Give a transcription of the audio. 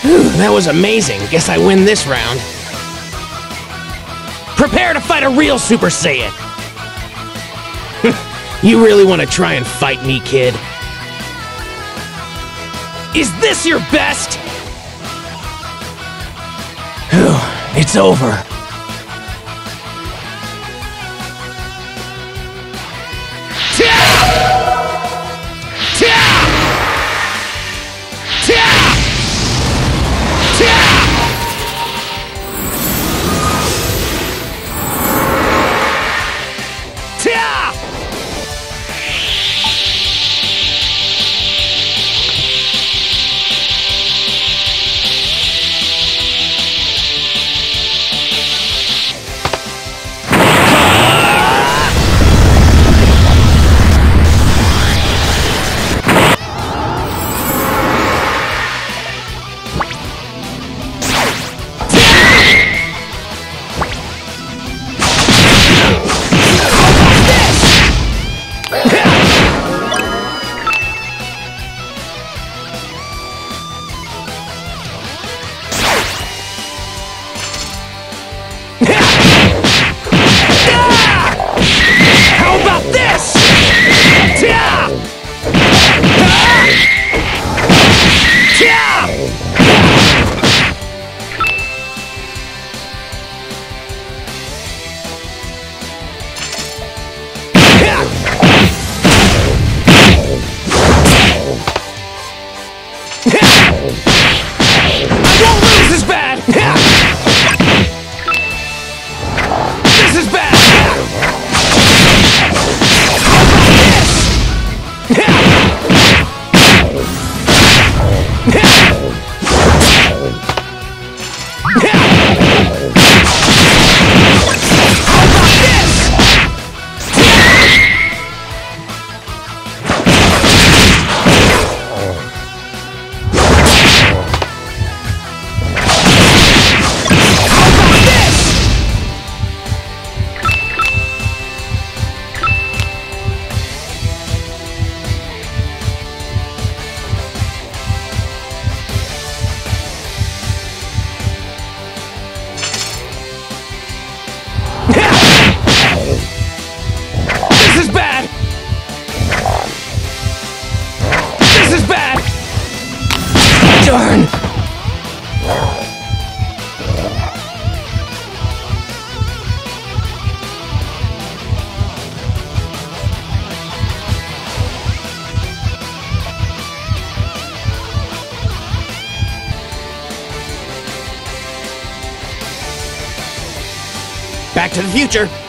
Whew, that was amazing. Guess I win this round. Prepare to fight a real Super Saiyan. You really want to try and fight me, kid? Is this your best? Whew, it's over. Darn! Back to the future.